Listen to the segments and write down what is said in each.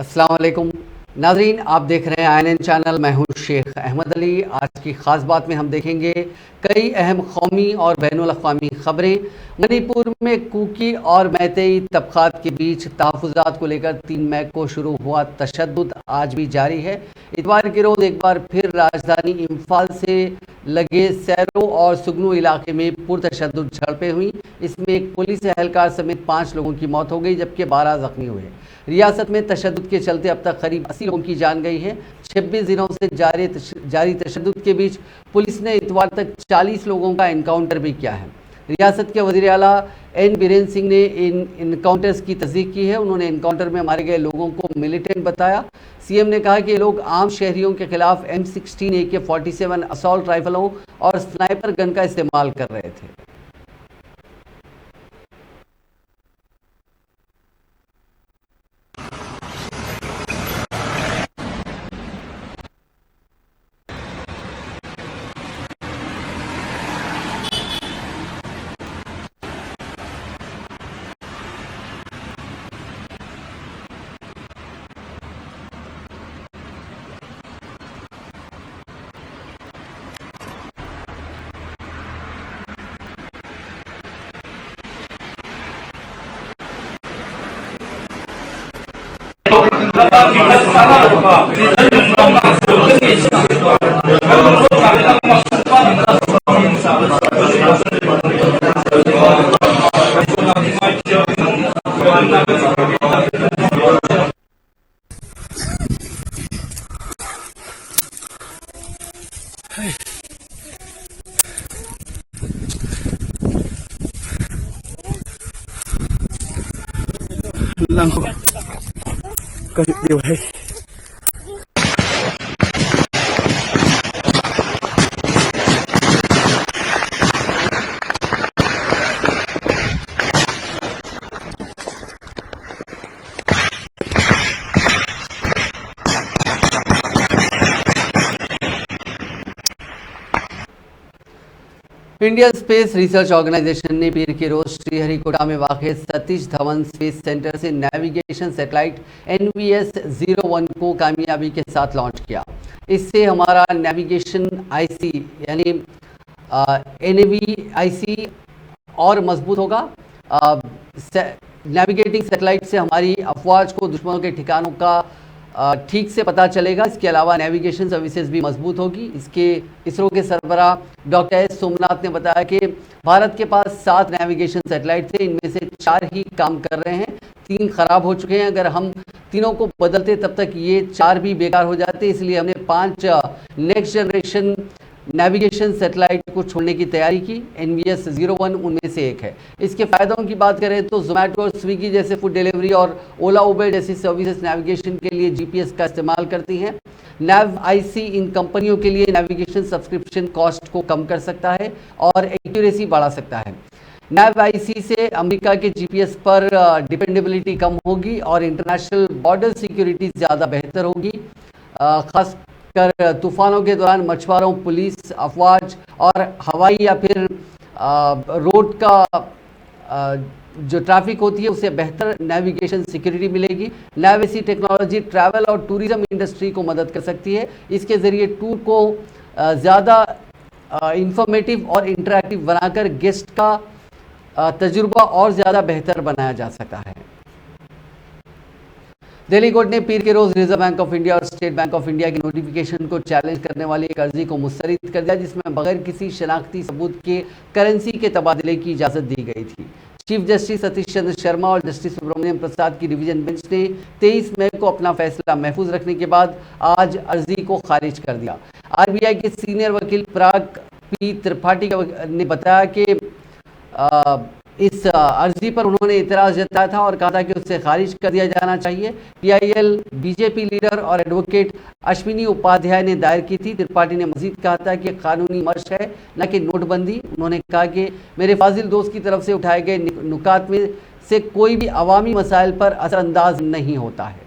अस्सलाम वालेकुम नाजरीन, आप देख रहे हैं INN चैनल। मैं हूं शेख अहमद अली। आज की ख़ास बात में हम देखेंगे कई अहम कौमी और बैनुल अक़वामी ख़बरें। मणिपुर में कुकी और मैतेई तबक़ात के बीच तहफ़्फ़ुज़ात को लेकर 3 मई को शुरू हुआ तशद्दुद आज भी जारी है। इतवार के रोज़ एक बार फिर राजधानी इम्फाल से लगे सैरो और सुगनू इलाके में पुरतशद्दुद झड़पें हुई। इसमें एक पुलिस एहलकार समेत 5 लोगों की मौत हो गई, जबकि 12 ज़ख्मी हुए। रियासत में तशद्दुद के चलते अब तक करीब 80 लोगों की जान गई है। 26 दिनों से जारी तशद्दुद के बीच पुलिस ने इतवार तक 40 लोगों का इनकाउंटर भी किया है। रियासत के वज़ीर आला एन बीरेन सिंह ने इन इनकाउंटर्स की तस्दीक की है। उन्होंने इनकाउंटर में मारे गए लोगों को मिलिटेंट बताया। सीएम ने कहा कि ये लोग आम शहरियों के खिलाफ M16 AK-47 असॉल्ट राइफलों और स्नाइपर गन का इस्तेमाल कर रहे थे। Langko kasi diway. Indian space research organisation ने पीर के रोज श्रीहरिकोटा में वाक़ सतीश धवन स्पेस सेंटर से नेविगेशन सैटेलाइट NVS-01 को कामयाबी के साथ लॉन्च किया। इससे हमारा नेविगेशन IC यानी NAVIC और मजबूत होगा। नेविगेटिंग सैटेलाइट से हमारी अफवाज को दुश्मनों के ठिकानों का ठीक से पता चलेगा। इसके अलावा नेविगेशन सर्विसेज भी मजबूत होगी। इसरो के सरबराह डॉक्टर S सोमनाथ ने बताया कि भारत के पास 7 नेविगेशन सैटेलाइट थे, इनमें से 4 ही काम कर रहे हैं, 3 खराब हो चुके हैं। अगर हम तीनों को बदलते तब तक ये 4 भी बेकार हो जाते, इसलिए हमने 5 नेक्स्ट जनरेशन नेविगेशन सैटेलाइट को छोड़ने की तैयारी की। NVS-01 उनमें से एक है। इसके फ़ायदों की बात करें तो जोमेटो और स्विगी जैसे फूड डिलीवरी और ओला उबर जैसी सर्विसेज नेविगेशन के लिए GPS का इस्तेमाल करती हैं। NAVIC इन कंपनियों के लिए नेविगेशन सब्सक्रिप्शन कॉस्ट को कम कर सकता है और एक्यूरेसी बढ़ा सकता है। NAVIC से अमेरिका के GPS पर डिपेंडेबिलिटी कम होगी और इंटरनेशनल बॉर्डर सिक्योरिटी ज़्यादा बेहतर होगी। खास कर तूफानों के दौरान मछुआरों, पुलिस, अफवाज और हवाई या फिर रोड का जो ट्रैफिक होती है उसे बेहतर नेविगेशन सिक्योरिटी मिलेगी। NAVIC टेक्नोलॉजी ट्रैवल और टूरिज्म इंडस्ट्री को मदद कर सकती है। इसके ज़रिए टूर को ज़्यादा इंफॉर्मेटिव और इंटरैक्टिव बनाकर गेस्ट का तजुर्बा और ज़्यादा बेहतर बनाया जा सकता है। दिल्ली कोर्ट ने पीर के रोज रिजर्व बैंक ऑफ इंडिया और स्टेट बैंक ऑफ इंडिया की नोटिफिकेशन को चैलेंज करने वाली एक अर्जी को मुस्तरद कर दिया, जिसमें बगैर किसी शनाख्ती सबूत के करेंसी के तबादले की इजाज़त दी गई थी। चीफ जस्टिस सतीश चंद्र शर्मा और जस्टिस सुब्रमण्यम प्रसाद की डिवीजन बेंच ने 23 मई को अपना फैसला महफूज रखने के बाद आज अर्जी को खारिज कर दिया। RBI के सीनियर वकील पराग P त्रिपाठी ने बताया कि इस अर्जी पर उन्होंने इतराज़ जताया था और कहा था कि उसे खारिज कर दिया जाना चाहिए। PIL BJP लीडर और एडवोकेट अश्विनी उपाध्याय ने दायर की थी। त्रिपाठी ने मजीद कहा था कि कानूनी मर्श है न कि नोटबंदी। उन्होंने कहा कि मेरे फाजिल दोस्त की तरफ से उठाए गए नुकात में से कोई भी अवामी मसाइल पर असरअंदाज नहीं होता है।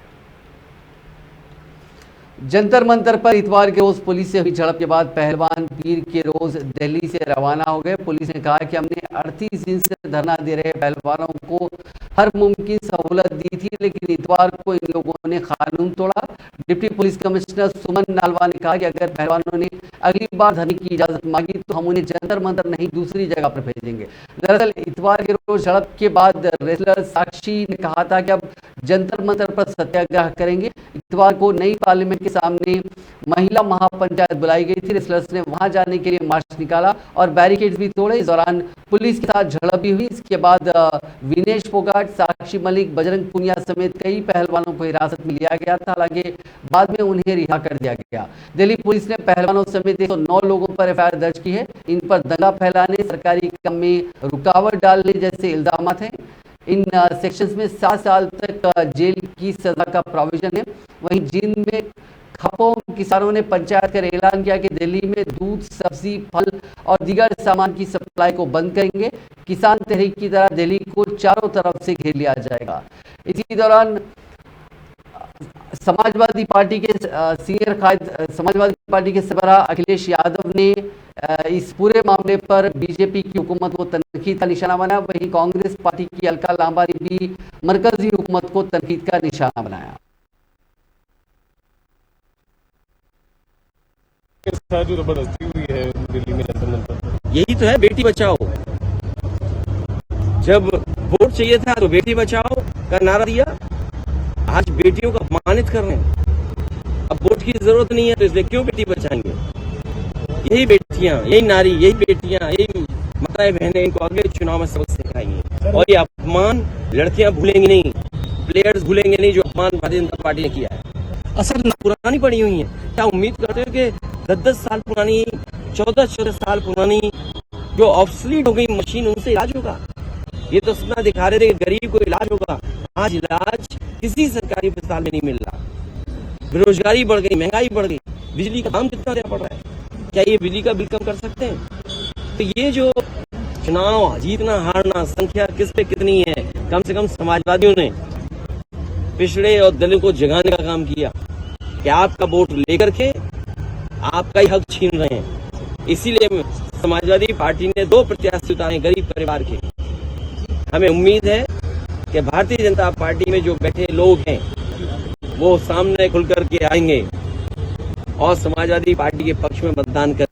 जंतर मंतर पर इतवार के रोज पुलिस से हुई झड़प के बाद पहलवान पीर के रोज दिल्ली से रवाना हो गए। पुलिस ने कहा कि हमने 38 दिन से धरना दे रहे पहलवानों को हर मुमकिन सहूलत दी थी, लेकिन इतवार को इन लोगों ने कानून तोड़ा। डिप्टी पुलिस कमिश्नर सुमन नालवा ने कहा कि अगर पहलवानों ने अगली बार धरने की इजाजत मांगी तो हम उन्हें जंतर मंतर नहीं दूसरी जगह पर भेजेंगे। दरअसल इतवार के रोज झड़प के बाद रेसलर साक्षी ने कहा था कि अब जंतर मंतर पर सत्याग्रह करेंगे। इतवार को नई पार्लियामेंट के सामने महिला महापंचायत बुलाई गई थी। रेसलर्स ने वहां जाने के लिए मार्च निकाला और बैरिकेड्स भी तोड़े। इस दौरान पुलिस के साथ झड़प भी हुई। इसके बाद विनेश फोगाट, साक्षी मलिक, बजरंग पुनिया समेत कई पहलवानों को हिरासत में लिया गया था। हालांकि बाद में उन्हें रिहा कर दिया गया। दिल्ली पुलिस ने पहलवानों समेत 109 लोगों पर एफआईआर दर्ज की है। इन पर दंगा फैलाने, सरकारी काम में रुकावट डालने जैसे इल्जाम हैं। इन सेक्शंस में 7 साल तक जेल की सजा का प्रोविजन है। वहीं जींद में खपों किसानों ने पंचायत कर ऐलान किया कि दिल्ली में दूध, सब्जी, फल और दीगर सामान की सप्लाई को बंद करेंगे। किसान तहरीक की तरह दिल्ली को चारों तरफ से घेर लिया जाएगा। इसी दौरान समाजवादी पार्टी के समाजवादी पार्टी के सरबराह अखिलेश यादव ने इस पूरे मामले पर बीजेपी की हुकूमत को तनकीद का निशाना बनाया। वहीं कांग्रेस पार्टी की अलका लांबा ने भी मरकजी हुकूमत को तनकीद का निशाना बनाया। जो जबरदस्ती हुई है दिल्ली में जंतर मंतर, यही तो है बेटी बचाओ। जब वोट चाहिए था तो बेटी बचाओ का नारा दिया, आज बेटियों को अपमानित कर रहे हैं। अब वोट की जरूरत नहीं है तो इसलिए क्यों बेटी बचाएंगे? यही बेटियां, यही नारी, यही बेटियां, यही माताएं बहनें इनको अगले चुनाव में सबक सिखाएंगी। और ये अपमान लड़कियां भूलेंगी नहीं, प्लेयर्स भूलेंगे नहीं जो अपमान भारतीय जनता पार्टी ने किया है। असर पुरानी पड़ी हुई है। क्या उम्मीद करते हो कि 10-10 साल पुरानी, 14-14 साल पुरानी जो ऑब्सलीट हो गई मशीन, उनसे इलाज होगा? ये तो सपना दिखा रहे थे कि गरीब को इलाज होगा। आज इलाज किसी सरकारी अस्पताल में नहीं मिल रहा। बेरोजगारी बढ़ गई, महंगाई बढ़ गई, बिजली का दाम कितना देना पड़ रहा है। क्या ये बिजली का बिल कम कर सकते हैं? तो ये जो चुनाव जीतना हारना, संख्या किस पे कितनी है, कम से कम समाजवादियों ने पिछड़े और दलित को जगाने का काम किया कि आपका वोट लेकर के आपका ही हक छीन रहे हैं। इसीलिए समाजवादी पार्टी ने 2 प्रत्याशी उतारे गरीब परिवार के। हमें उम्मीद है कि भारतीय जनता पार्टी में जो बैठे लोग हैं वो सामने खुल करके आएंगे और समाजवादी पार्टी के पक्ष में मतदान कर।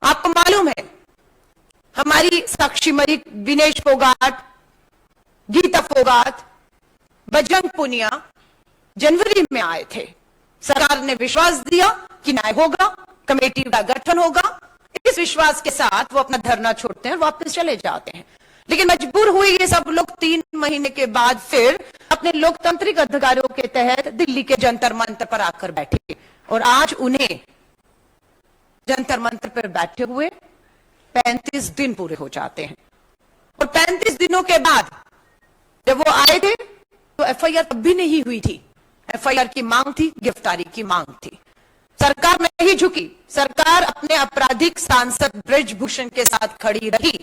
आपको मालूम है हमारी साक्षी मलिक, विनेश फोगाट, गीता फोगाट, बजरंग पुनिया जनवरी में आए थे। सरकार ने विश्वास दिया कि न्याय होगा, कमेटी का गठन होगा। इस विश्वास के साथ वो अपना धरना छोड़ते हैं, वापस चले जाते हैं। लेकिन मजबूर हुए ये सब लोग 3 महीने के बाद फिर अपने लोकतांत्रिक अधिकारों के तहत दिल्ली के जंतर मंतर पर आकर बैठे। और आज उन्हें जंतर मंतर पर बैठे हुए 35 दिन पूरे हो जाते हैं। और 35 दिनों के बाद जब वो आए थे तो एफआईआर तब भी नहीं हुई थी। एफआईआर की मांग थी, गिरफ्तारी की मांग थी। सरकार नहीं झुकी। सरकार अपने आपराधिक सांसद ब्रजभूषण के साथ खड़ी रही।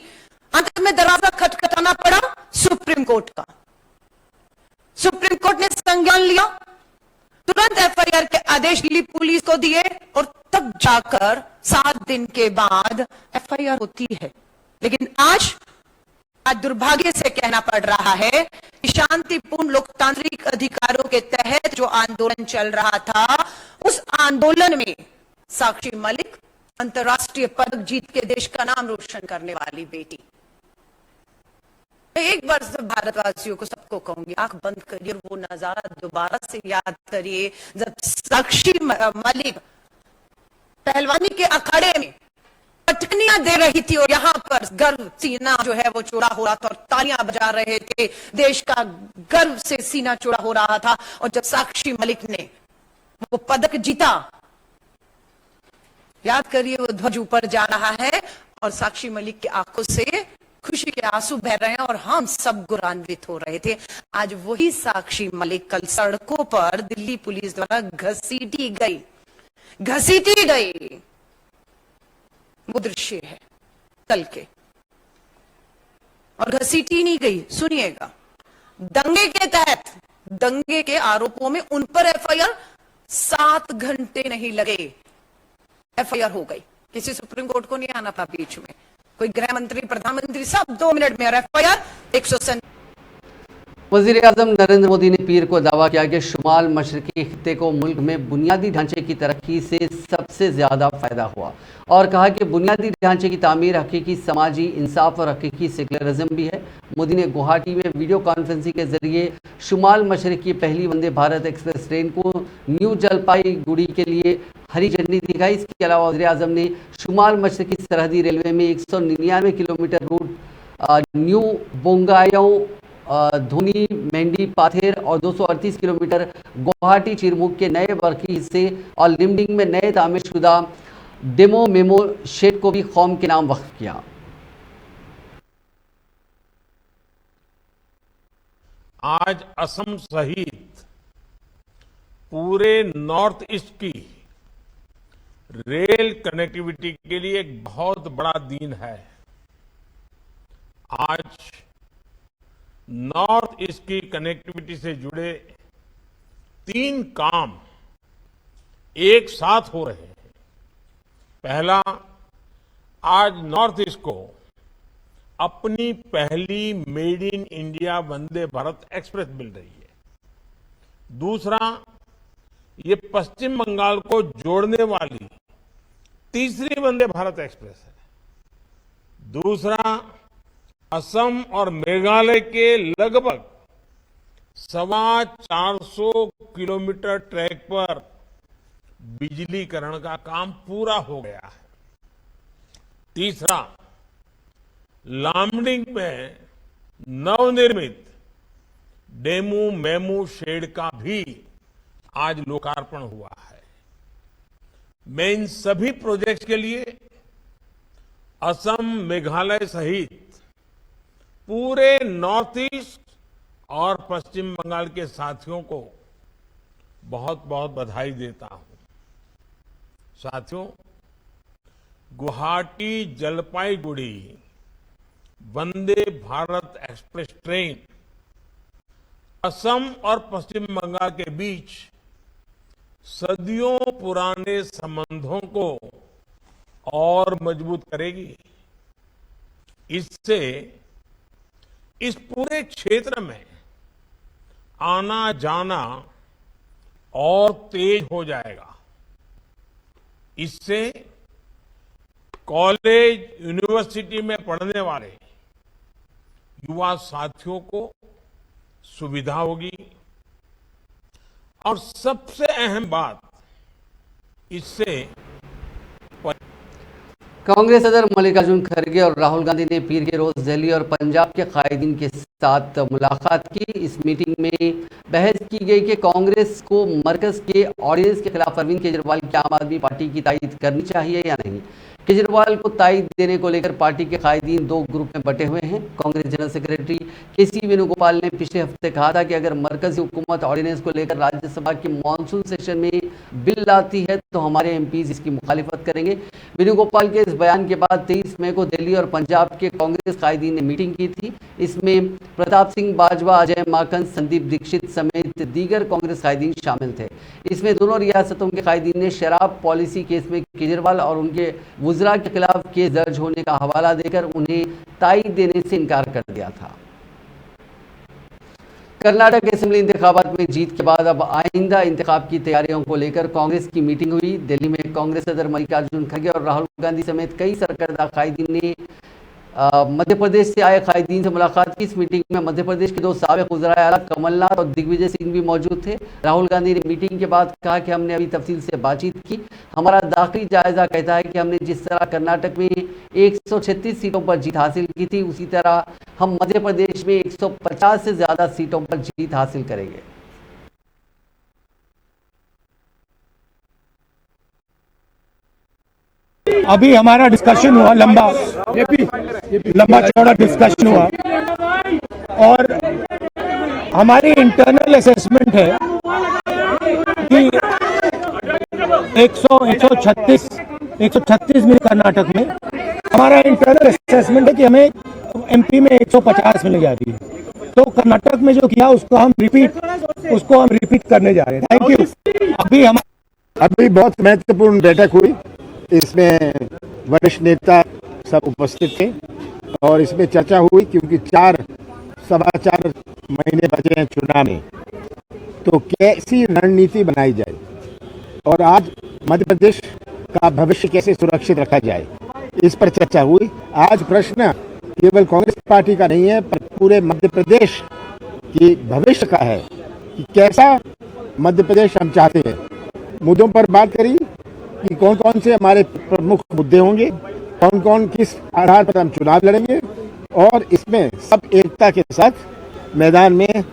अंत में दरवाजा खटखटाना पड़ा सुप्रीम कोर्ट का। सुप्रीम कोर्ट ने संज्ञान लिया, तुरंत एफआईआर के आदेश दिल्ली पुलिस को दिए और तब जाकर 7 दिन के बाद एफआईआर होती है। लेकिन आज दुर्भाग्य से कहना पड़ रहा है कि शांतिपूर्ण लोकतांत्रिक अधिकारों के तहत जो आंदोलन चल रहा था, उस आंदोलन में साक्षी मलिक अंतर्राष्ट्रीय पदक जीत के देश का नाम रोशन करने वाली बेटी। एक बार सब भारतवासियों को, सबको कहूंगी, आंख बंद करिए और वो नजारा दोबारा से याद करिए जब साक्षी मलिक पहलवानी के अखाड़े में पटकनियां दे रही थी और यहाँ पर गर्व सीना जो है वो चौड़ा हो रहा था और तालियां बजा रहे थे। देश का गर्व से सीना चौड़ा हो रहा था। और जब साक्षी मलिक ने वो पदक जीता, याद करिए वो ध्वज ऊपर जा रहा है और साक्षी मलिक की आंखों से खुशी के आंसू बह रहे हैं और हम सब गौरवान्वित हो रहे थे। आज वही साक्षी मलिक कल सड़कों पर दिल्ली पुलिस द्वारा घसीटी गई। वो दृश्य है कल के। और घसीटी नहीं गई, सुनिएगा, दंगे के तहत, दंगे के आरोपों में उन पर एफआईआर 7 घंटे नहीं लगे, एफआईआर हो गई। किसी सुप्रीम कोर्ट को नहीं आना था बीच में, कोई गृह मंत्री, प्रधानमंत्री, सब 2 मिनट में एफआईआर। 100 वजीर आजम नरेंद्र मोदी ने पीर को दावा किया कि शुमाल मशरकी खित्ते को मुल्क में बुनियादी ढांचे की तरक्की से सबसे ज़्यादा फ़ायदा हुआ और कहा कि बुनियादी ढांचे की तामीर हकीकी समाजी इंसाफ और हकीकी सेकुलरिज्म भी है। मोदी ने गुवाहाटी में वीडियो कॉन्फ्रेंसिंग के जरिए शुमाल मशरक की पहली वंदे भारत एक्सप्रेस ट्रेन को न्यू जलपाईगुड़ी के लिए हरी झंडी दिखाई। इसके अलावा वज़ीर आज़म ने शुमाल मशरकी सरहदी रेलवे में 199 किलोमीटर रूट न्यू बोंगायों धोनी मेंढी पाथेर और 238 किलोमीटर गुवाहाटी चिरमुख के नए बरकी हिस्से और लिमडिंग में नए तामीरशुदा डेमो मेमो शेड को भी कौम के नाम वक्फ किया। आज असम सहित पूरे नॉर्थ ईस्ट की रेल कनेक्टिविटी के लिए एक बहुत बड़ा दिन है। आज नॉर्थ ईस्ट की कनेक्टिविटी से जुड़े 3 काम एक साथ हो रहे हैं। पहला, आज नॉर्थ ईस्ट को अपनी पहली made in India Vande Bharat express मिल रही है। दूसरा, ये पश्चिम बंगाल को जोड़ने वाली तीसरी वंदे भारत एक्सप्रेस है। दूसरा, असम और मेघालय के लगभग 450 किलोमीटर ट्रैक पर बिजलीकरण का काम पूरा हो गया है। तीसरा, लामडिंग में नवनिर्मित डेमू मेमू शेड का भी आज लोकार्पण हुआ है। मैं इन सभी प्रोजेक्ट्स के लिए असम, मेघालय सहित पूरे नॉर्थ ईस्ट और पश्चिम बंगाल के साथियों को बहुत बहुत बधाई देता हूं। साथियों, गुवाहाटी जलपाईगुड़ी वंदे भारत एक्सप्रेस ट्रेन असम और पश्चिम बंगाल के बीच सदियों पुराने संबंधों को और मजबूत करेगी। इससे इस पूरे क्षेत्र में आना जाना और तेज हो जाएगा। इससे कॉलेज, यूनिवर्सिटी में पढ़ने वाले युवा साथियों को सुविधा होगी और सबसे अहम बात, इससे कांग्रेस सदर मल्लिकार्जुन खड़गे और राहुल गांधी ने पीर के रोज दिल्ली और पंजाब के कायदीन के साथ मुलाकात की। इस मीटिंग में बहस की गई कि कांग्रेस को मरकज के ऑर्डिनेंस के खिलाफ अरविंद केजरीवाल की आम आदमी पार्टी की तायद करनी चाहिए या नहीं। केजरीवाल को तायद देने को लेकर पार्टी के कायदीन 2 ग्रुप में बटे हुए हैं। कांग्रेस जनरल सेक्रेटरी केसी वेणुगोपाल ने पिछले हफ्ते कहा था कि अगर मरकजी हुकूमत ऑर्डिनेंस को लेकर राज्यसभा के मानसून सेशन में बिल लाती है तो हमारे एमपीज इसकी मुखालिफत करेंगे। वेणुगोपाल के इस बयान के बाद 23 मई को दिल्ली और पंजाब के कांग्रेस कायदीन ने मीटिंग की थी। इसमें प्रताप सिंह बाजवा, अजय माकन, संदीप दीक्षित समेत दीगर कांग्रेस कायदीन शामिल थे। इसमें दोनों रियासतों के कायदीन ने शराब पॉलिसी केस में केजरीवाल और उनके वुजरा के खिलाफ केस दर्ज होने का हवाला देकर उन्हें तायद देने से इनकार कर दिया था। कर्नाटक असेंबली इंतखाबात में जीत के बाद अब आइंदा इंतखाब की तैयारियों को लेकर कांग्रेस की मीटिंग हुई। दिल्ली में कांग्रेस सदर मल्लिकार्जुन खड़गे और राहुल गांधी समेत कई सरकर्दा कायदीन ने मध्य प्रदेश से आए कायदीन से मुलाकात की। इस मीटिंग में मध्य प्रदेश के 2 साबिक वज़राए आला कमलनाथ और दिग्विजय सिंह भी मौजूद थे। राहुल गांधी ने मीटिंग के बाद कहा कि हमने अभी तफसील से बातचीत की। हमारा दाखिली जायजा कहता है कि हमने जिस तरह कर्नाटक में 136 सीटों पर जीत हासिल की थी, उसी तरह हम मध्य प्रदेश में 150 से ज्यादा सीटों पर जीत हासिल करेंगे। अभी हमारा डिस्कशन हुआ, लंबा चौड़ा डिस्कशन हुआ और हमारी इंटरनल असेसमेंट है कि 136 में कर्नाटक में हमारा इंटरनल असेसमेंट है कि हमें एमपी में 150 मिल जा रही है। तो कर्नाटक में जो किया उसको हम रिपीट करने जा रहे हैं। Thank you. अभी बहुत महत्वपूर्ण बैठक हुई, इसमें वरिष्ठ नेता सब उपस्थित थे और इसमें चर्चा हुई क्योंकि 4 महीने बचे हैं चुनाव में, तो कैसी रणनीति बनाई जाए और आज मध्य प्रदेश का भविष्य कैसे सुरक्षित रखा जाए, इस पर चर्चा हुई। आज प्रश्न केवल कांग्रेस पार्टी का नहीं है पर पूरे मध्य प्रदेश की भविष्य का है कि कैसा मध्य प्रदेश हम चाहते हैं। मुद्दों पर बात करी कि कौन कौन से हमारे प्रमुख मुद्दे होंगे, कौन कौन किस आधार पर हम चुनाव लड़ेंगे और इसमें सब एकता के साथ मैदान में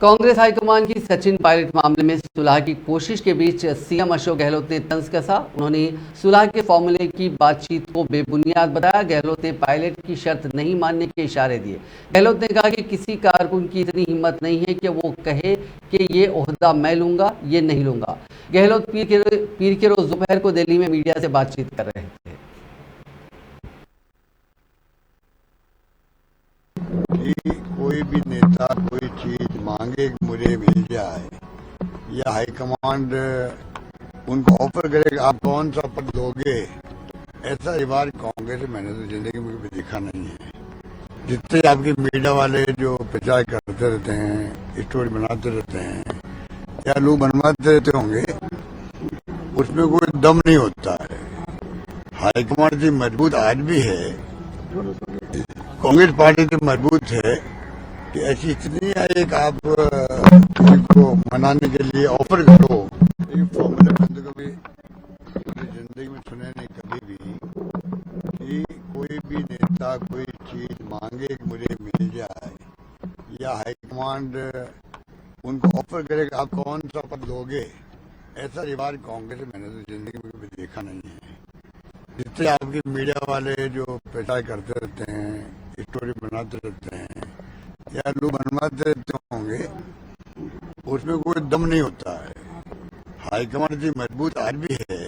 कांग्रेस हाईकमान की सचिन पायलट मामले में सुलह की कोशिश के बीच सीएम अशोक गहलोत ने तंज कसा। उन्होंने सुलह के फॉर्मूले की बातचीत को बेबुनियाद बताया। गहलोत ने पायलट की शर्त नहीं मानने के इशारे दिए। गहलोत ने कहा कि किसी कारकुन की इतनी हिम्मत नहीं है कि वो कहे कि ये ओहदा मैं लूंगा, ये नहीं लूंगा। गहलोत पीर के रोज दोपहर को दिल्ली में मीडिया से बातचीत कर रहे थे। कोई भी नेता कोई चीज मांगे मुझे मिल जाए या हाईकमांड उनको ऑफर करेगा आप कौन सा पद दोगे, ऐसा रिवाज कांग्रेस में मैंने तो जिंदगी में कभी देखा नहीं है। जितने आपके मीडिया वाले जो प्रचार करते रहते हैं, स्टोरी बनाते रहते हैं या लोग बनवाते रहते होंगे, उसमें कोई दम नहीं होता है। हाईकमांड की मजबूत आज भी है, कांग्रेस पार्टी की मजबूत है कि ऐसी इतनी है एक आप किसी को मनाने के लिए ऑफर करो, ये फॉर्मूला बंद कभी जिंदगी में सुने नहीं कभी भी कि कोई भी नेता कोई चीज मांगे कि मुझे मिल जाए या हाईकमांड उनको ऑफर करेगा आप कौन सा पद दोगे, ऐसा रिवाज कांग्रेस में मैंने तो जिंदगी में कभी देखा नहीं है। जितने आपके मीडिया वाले जो प्रचार करते रहते हैं, स्टोरी बनाते रहते हैं या लोग बनवाते रहते होंगे, उसमें कोई दम नहीं होता है। हाईकमांड की मजबूत आज भी है,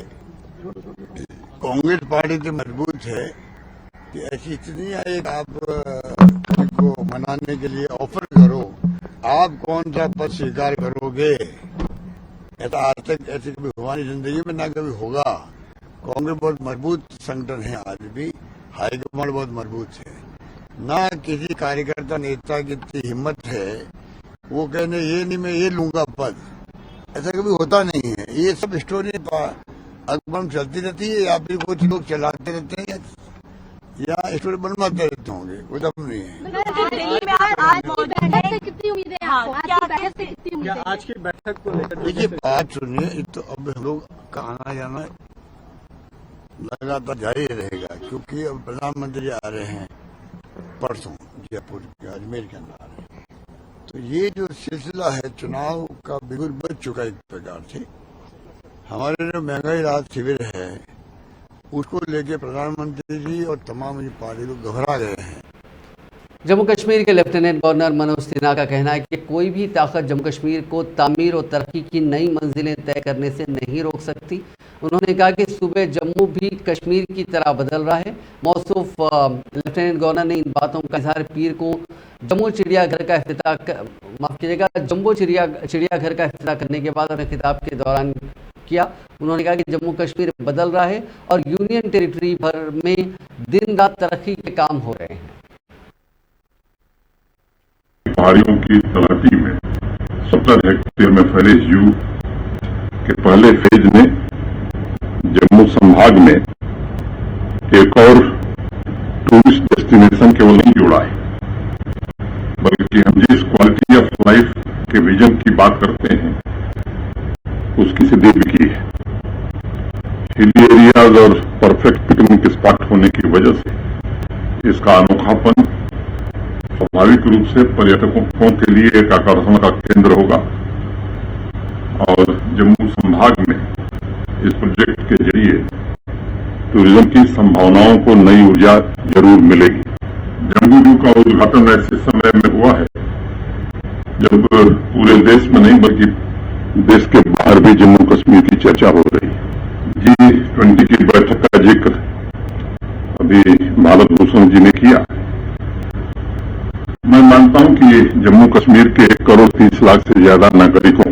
कांग्रेस पार्टी की मजबूत है कि ऐसी इतनी है एक आप किसी को मनाने के लिए ऑफर करो, आप कौन सा पद स्वीकार करोगे। ऐसा आज तक ऐसी कभी हुआ नहीं जिंदगी में, ना कभी होगा। कांग्रेस बहुत मजबूत संगठन है आज भी, हाईकमांड बहुत मजबूत है। ना किसी कार्यकर्ता नेता की इतनी हिम्मत है वो कहने ये नहीं मैं ये लूंगा पद, ऐसा कभी होता नहीं है। ये सब स्टोरी अखबार चलती रहती है या फिर कुछ लोग चलाते रहते हैं या स्टोरी बनवाते रहते होंगे, कोई दम नहीं है। आज की बैठक को लेकर देखिए बात सुनिए, तो अब हम लोग का आना जाना लगातार जारी रहेगा क्योंकि अब प्रधानमंत्री आ रहे हैं परसों जयपुर के अजमेर के अंदर, तो ये जो सिलसिला है चुनाव का बिल्कुल बच चुका है। एक प्रकार से हमारे जो महंगाई राहत शिविर है उसको लेके प्रधानमंत्री जी और तमाम ये पार्टी लोग घबरा गए हैं। जम्मू कश्मीर के लेफ्टिनेंट गवर्नर मनोज सिन्हा का कहना है कि कोई भी ताकत जम्मू कश्मीर को तामीर और तरक्की की नई मंजिलें तय करने से नहीं रोक सकती। उन्होंने कहा कि सूबे जम्मू भी कश्मीर की तरह बदल रहा है। मौसूफ लेफ्टिनेंट गवर्नर ने इन बातों का इजहार पीर को जम्मू चिड़ियाघर का जम्बो चिड़ियाघर का इफ्तिताह करने के बाद अपने खिताब के दौरान किया। उन्होंने कहा कि जम्मू कश्मीर बदल रहा है और यूनियन टेरिटरी भर में दिन रात तरक्की के काम हो रहे हैं। पहाड़ियों की तलहटी में 70 हेक्टेयर में फैले जू के पहले फेज ने जम्मू संभाग में एक और टूरिस्ट डेस्टिनेशन केवल नहीं जोड़ा है, बल्कि हम जिस क्वालिटी ऑफ लाइफ के विजन की बात करते हैं उसकी सिद्धि भी की है। हिली एरियाज और परफेक्ट पिकनिक स्पॉट होने की वजह से इसका अनोखापन स्वाभाविक रूप से पर्यटकों के लिए एक आकर्षण का केंद्र होगा और जम्मू संभाग में इस प्रोजेक्ट के जरिए टूरिज्म की संभावनाओं को नई ऊर्जा जरूर मिलेगी। जम्मू जू का उद्घाटन ऐसे समय में हुआ है जब पूरे देश में नहीं बल्कि देश के बाहर भी जम्मू कश्मीर की चर्चा हो रही है। G20 की बैठक का जिक्र अभी भारत भूषण जी ने किया। मैं मानता हूं कि जम्मू कश्मीर के 1 करोड़ 30 लाख से ज्यादा नागरिकों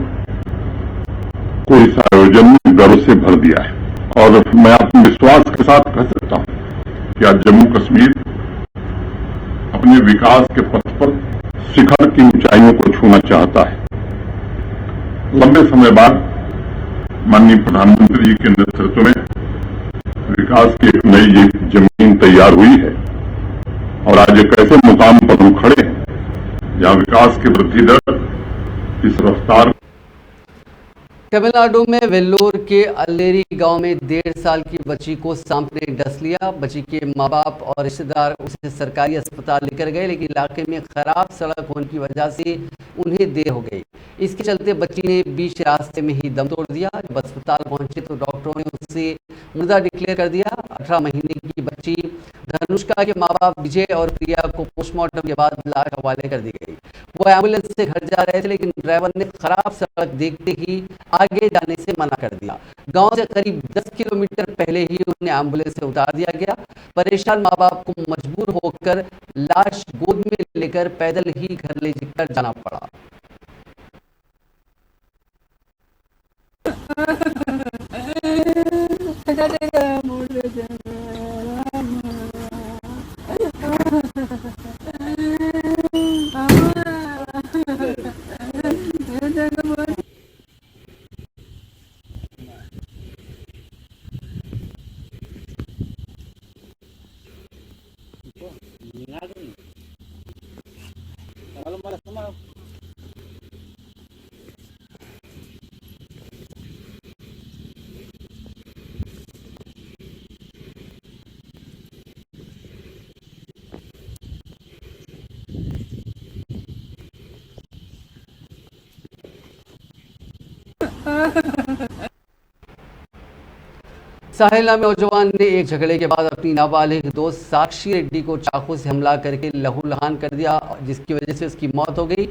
को इस आयोजन में गर्व से भर दिया है और मैं आत्मविश्वास के साथ कह सकता हूं कि आज जम्मू कश्मीर अपने विकास के पथ पर शिखर की ऊंचाइयों को छूना चाहता है। लंबे समय बाद माननीय प्रधानमंत्री जी के नेतृत्व में विकास की एक नई जमीन तैयार हुई है और आज एक ऐसे मुकाम पर हम खड़े हैं जहां विकास की वृद्धि दर इस रफ्तार। तमिलनाडु में वेल्लोर के अल्लेरी गांव में 1.5 साल की बच्ची को सांप ने डस लिया। बच्ची के मां बाप और रिश्तेदार उसे सरकारी अस्पताल लेकर गए, लेकिन इलाके में खराब सड़क होने की वजह से उन्हें देर हो गई। इसके चलते बच्ची ने बीच रास्ते में ही दम तोड़ दिया। जब अस्पताल पहुंचे तो डॉक्टरों ने उसे मुर्दा डिक्लेयर कर दिया। 18 महीने की बच्ची धनुष्का के मां बाप विजय और प्रिया को पोस्टमार्टम के बाद लाश हवाले कर दी गई। वो एम्बुलेंस से घर जा रहे थे, लेकिन ड्राइवर ने खराब सड़क देखते ही आगे जाने से मना कर दिया। गांव से करीब 10 किलोमीटर पहले ही उन्हें एम्बुलेंस से उतार दिया गया। परेशान मां बाप को मजबूर होकर लाश गोद में लेकर पैदल ही घर ले जाकर जाना पड़ा। साहिल नामी नौजवान ने एक झगड़े के बाद अपनी नाबालिग दोस्त साक्षी रेड्डी को चाकू से हमला करके लहूलुहान कर दिया, जिसकी वजह से उसकी मौत हो गई।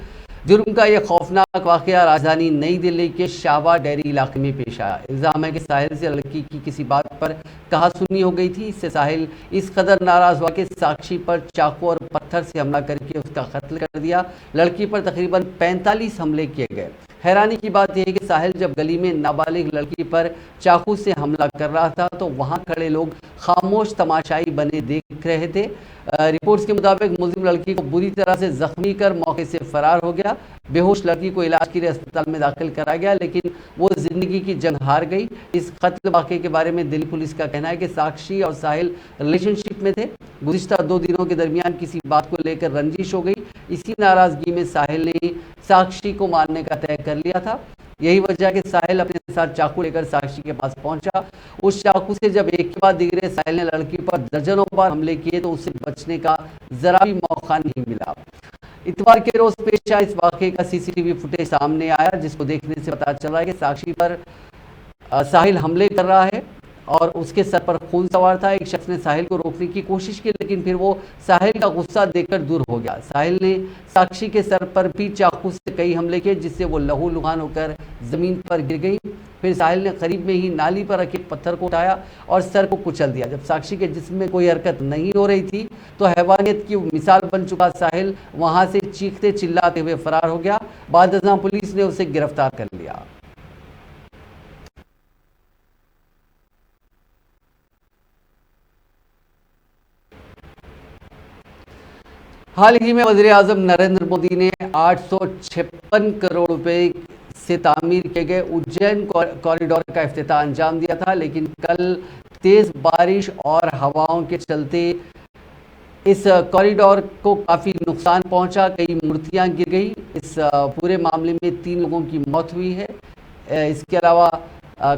जुर्म का यह खौफनाक वाकया राजधानी नई दिल्ली के शाहबाद डेयरी इलाके में पेश आया। इल्जाम है कि साहिल से लड़की की किसी बात पर कहासुनी हो गई थी। इससे साहिल इस कदर नाराज हुआ कि साक्षी पर चाकू और पत्थर से हमला करके उसका कत्ल कर दिया। लड़की पर तकरीबन 45 हमले किए गए। हैरानी की बात यह है कि साहिल जब गली में नाबालिग लड़की पर चाकू से हमला कर रहा था तो वहां खड़े लोग खामोश तमाशाई बने देख रहे थे। रिपोर्ट्स के मुताबिक मुलजिम लड़की को बुरी तरह से जख्मी कर मौके से फरार हो गया। बेहोश लड़की को इलाज के लिए अस्पताल में दाखिल कराया गया, लेकिन वो जिंदगी की जंग हार गई। इस कत्ल वाक़े के बारे में दिल्ली पुलिस का कहना है कि साक्षी और साहिल रिलेशनशिप में थे। गुज़िश्ता 2 दिनों के दरमियान किसी बात को लेकर रंजिश हो गई। इसी नाराजगी में साहिल ने साक्षी को मारने का तय कर लिया था। यही वजह है कि साहिल अपने साथ चाकू लेकर साक्षी के पास पहुंचा। उस चाकू से जब एक के बाद दिगरे साहिल ने लड़की पर दर्जनों बार हमले किए तो उसे बचने का जरा भी मौका नहीं मिला। इतवार के रोज पेश आया इस वाकये का सीसीटीवी फुटेज सामने आया, जिसको देखने से पता चला है कि साक्षी पर साहिल हमले कर रहा है और उसके सर पर खून सवार था। एक शख्स ने साहिल को रोकने की कोशिश की, लेकिन फिर वो साहिल का गुस्सा देखकर दूर हो गया। साहिल ने साक्षी के सर पर भी चाकू से कई हमले किए, जिससे वो लहूलुहान होकर जमीन पर गिर गई। फिर साहिल ने करीब में ही नाली पर रखे पत्थर को उठाया और सर को कुचल दिया। जब साक्षी के जिस्म में कोई हरकत नहीं हो रही थी तो हैवानियत की मिसाल बन चुका साहिल वहां से चीखते चिल्लाते हुए फरार हो गया। बाद में पुलिस ने उसे गिरफ्तार कर लिया। हाल ही में वज़ीर-ए-आज़म नरेंद्र मोदी ने 856 करोड़ रुपए से तामीर किए गए उज्जैन कॉरिडोर का इफ्तिताह अंजाम दिया था, लेकिन कल तेज बारिश और हवाओं के चलते इस कॉरिडोर को काफ़ी नुकसान पहुंचा। कई मूर्तियां गिर गई। इस पूरे मामले में 3 लोगों की मौत हुई है। इसके अलावा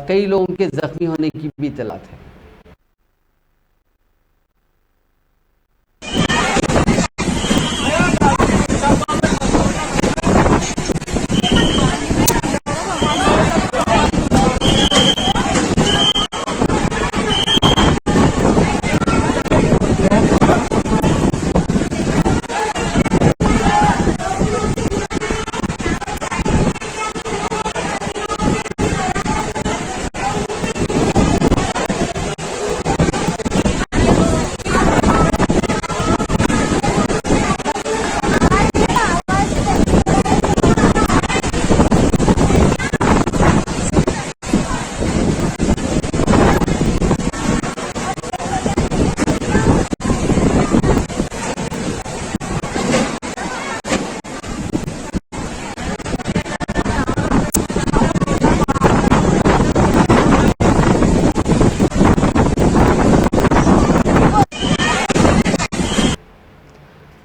कई लोगों के जख्मी होने की भी इत्तलात है।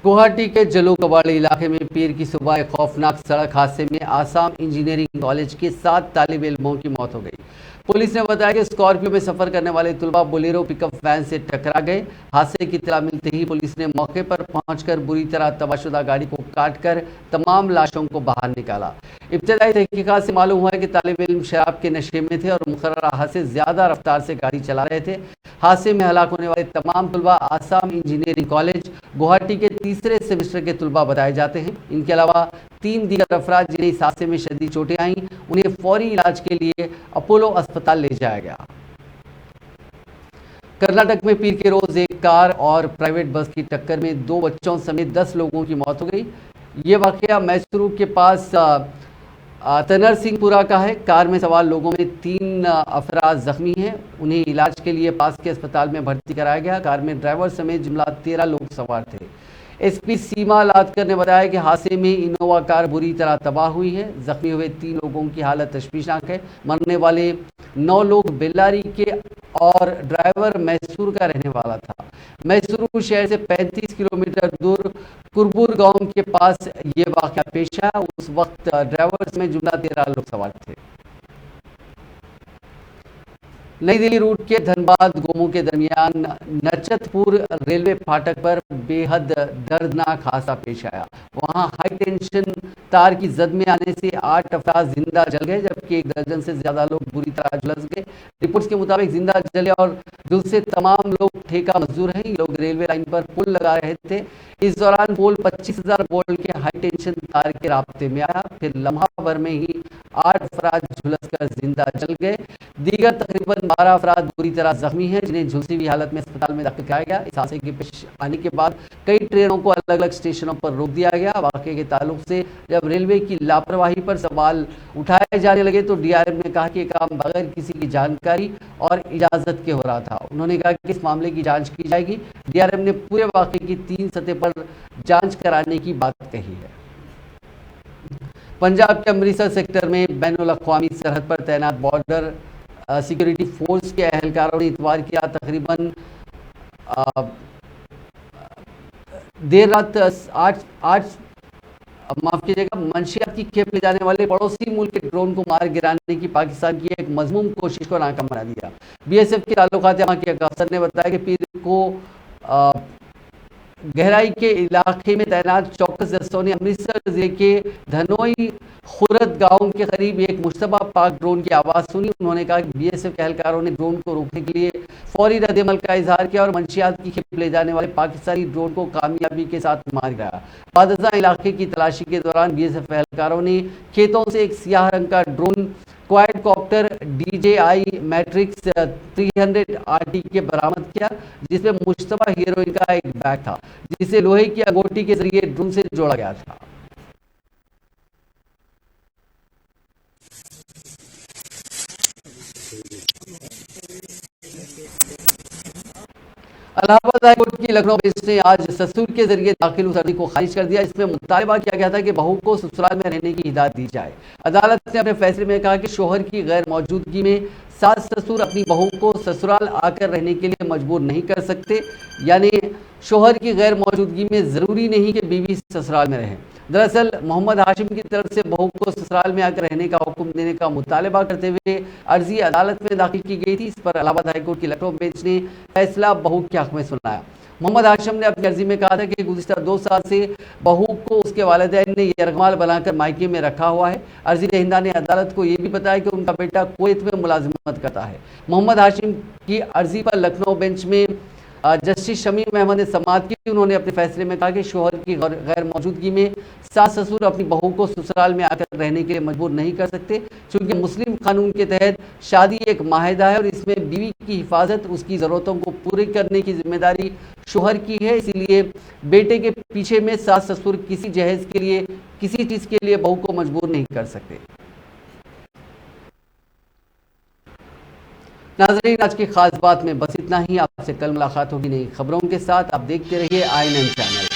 गुवाहाटी के जलूकबाड़ी इलाके में पीर की सुबह एक खौफनाक सड़क हादसे में आसाम इंजीनियरिंग कॉलेज के 7 तालिब इल्मों की मौत हो गई। पुलिस ने बताया कि स्कॉर्पियो में सफर करने वाले तुलबा बोलेरो पिकअप वैन से टकरा गए। हादसे की इत्तला मिलते ही पुलिस ने मौके पर पहुंचकर बुरी तरह तबाहशुदा गाड़ी को काटकर तमाम लाशों को बाहर निकाला। इब्तदाई तहकीकात से मालूम हुआ है कि तालिब इल्म शराब के नशे में थे और मुकर्ररा हद से ज्यादा रफ्तार से गाड़ी चला रहे थे। हादसे में हलाक होने वाले तमाम तुलबा आसाम इंजीनियरिंग कॉलेज गुवाहाटी के तीसरे सेमेस्टर के तुलबा बताए जाते हैं। इनके अलावा 3 दीगर अफराद जिन्हें इस हादसे में शदीद चोटें आईं, उन्हें फौरी इलाज के लिए अपोलो अस्पताल ले जाया गया। कर्नाटक में पीर के रोज एक कार और प्राइवेट बस की टक्कर में 2 बच्चों समेत 10 लोगों की मौत हो गई। ये वाकया मैसूरू के पास तनर सिंहपुरा का है। कार में सवार लोगों में 3 अफराद जख्मी हैं, उन्हें इलाज के लिए पास के अस्पताल में भर्ती कराया गया। कार में ड्राइवर समेत जुमला 13 लोग सवार थे। एसपी सीमा लादकर ने बताया कि हादसे में इनोवा कार बुरी तरह तबाह हुई है। जख्मी हुए 3 लोगों की हालत तशवीशनाक है। मरने वाले 9 लोग बेल्लारी के और ड्राइवर मैसूर का रहने वाला था। मैसूरू शहर से 35 किलोमीटर दूर कुरबुर गांव के पास ये वाकया पेश आया। उस वक्त ड्राइवर में जुमला 13 लोग सवार थे। नई दिल्ली रूट के धनबाद गोमू के दरमियान नचतपुर रेलवे फाटक पर बेहद दर्दनाक हादसा पेश आया। वहां हाई टेंशन तार की जद में आने से 8 अफराद जिंदा जल गए, जबकि 1 दर्जन से ज्यादा लोग बुरी तरह झुलस गए। रिपोर्ट्स के मुताबिक जिंदा जले और दूसरे तमाम लोग ठेका मजदूर हैं। ये लोग रेलवे लाइन पर पुल लगा रहे थे। इस दौरान पोल 25,000 वोल्ट के हाई टेंशन तार के राब्ते में आया। फिर लम्हा भर में ही 8 अफराद झुलसकर जिंदा जल गए। दीगर तकरीबन 12 अफराद बुरी तरह जख्मी हैं, जिन्हें झुलसी हुई हालत में अस्पताल में दाखिल कराया गया। इस हादसे के पेश आने के बाद कई ट्रेनों को अलग अलग स्टेशनों पर रोक दिया गया। वाकये के ताल्लुक से जब रेलवे की लापरवाही पर सवाल उठाए जाने लगे तो डीआरएम ने कहा कि यह काम बगैर किसी की जानकारी और इजाजत के हो रहा था। उन्होंने कहा कि इस मामले की जांच की जाएगी। डीआरएम ने पूरे वाकये की 3 सतह पर जांच कराने की बात कही है। पंजाब के अमृतसर सेक्टर में बैनुल अक़वामी सरहद पर तैनात बॉर्डर सिक्योरिटी फोर्स के एहलकारों ने इतवार की रात तकरीबन देर रात 8 माफ कीजिएगा मंशियात की खेप ले जाने वाले पड़ोसी मुल्क के ड्रोन को मार गिराने की पाकिस्तान की एक मजमूम कोशिश को नाकाम बना दिया। बीएसएफ के ताल्लुकात यहाँ के एक अफसर ने बताया कि पीर को गहराई के इलाके में तैनात चौकस दस्तों ने अमृतसर जिले के धनोई खुरद गांव के करीब एक मुश्तबा पाक ड्रोन की आवाज़ सुनी। उन्होंने कहा कि बीएसएफ के एहलकारों ने ड्रोन को रोकने के लिए फौरी रद्दमल का इजहार किया और मंशियात की खेप ले जाने वाले पाकिस्तानी ड्रोन को कामयाबी के साथ मार गिराया। बादशाह इलाके की तलाशी के दौरान बीएसएफ एहलकारों ने खेतों से एक सियाह रंग का drone quadcopter DJI matrix 300 RT के बरामद किया, जिसमें मुश्तबा हीरोइन का एक बैग था, जिसे लोहे की अंगूठी के जरिए ड्रोन से जोड़ा गया था। इलाहाबाद हाईकोर्ट की लखनऊ बेंच ने आज ससुर के जरिए दाखिल उस अर्जी को खारिज कर दिया। इसमें मुतालबा किया गया था कि बहू को ससुराल में रहने की हिदायत दी जाए। अदालत ने अपने फैसले में कहा कि शोहर की गैर मौजूदगी में सास ससुर अपनी बहू को ससुराल आकर रहने के लिए मजबूर नहीं कर सकते, यानी शोहर की गैर मौजूदगी में जरूरी नहीं कि बीवी ससुराल में रहे। दरअसल मोहम्मद हाशिम की तरफ से बहू को ससुराल में आकर रहने का हुक्म देने का मुतालबा करते हुए अर्जी अदालत में दाखिल की गई थी। इस पर इलाहाबाद हाईकोर्ट की लखनऊ बेंच ने फैसला बहू के हक में सुनाया। मोहम्मद हाशिम ने अपनी अर्जी में कहा था कि गुज़िश्ता 2 साल से बहू को उसके वालिदैन ने यरगमाल बनाकर मायके में रखा हुआ है। अर्जी दहिंदा ने अदालत को यह भी बताया कि उनका बेटा कुवैत में मुलाजिमत करता है। मोहम्मद हाशिम की अर्जी पर लखनऊ बेंच में जस्टिस शमीम अहमद ने समाअत की। उन्होंने अपने फैसले में कहा कि शोहर की गैर मौजूदगी में सास ससुर अपनी बहू को ससुराल में आकर रहने के लिए मजबूर नहीं कर सकते, क्योंकि मुस्लिम कानून के तहत शादी एक माहिदा है और इसमें बीवी की हिफाजत, उसकी ज़रूरतों को पूरी करने की जिम्मेदारी शोहर की है। इसीलिए बेटे के पीछे में सास ससुर किसी जहेज के लिए, किसी चीज़ के लिए बहू को मजबूर नहीं कर सकते। नाज़रीन, आज की खास बात में बस इतना ही। आपसे कल मुलाकात होगी नई खबरों के साथ। आप देखते रहिए INN चैनल।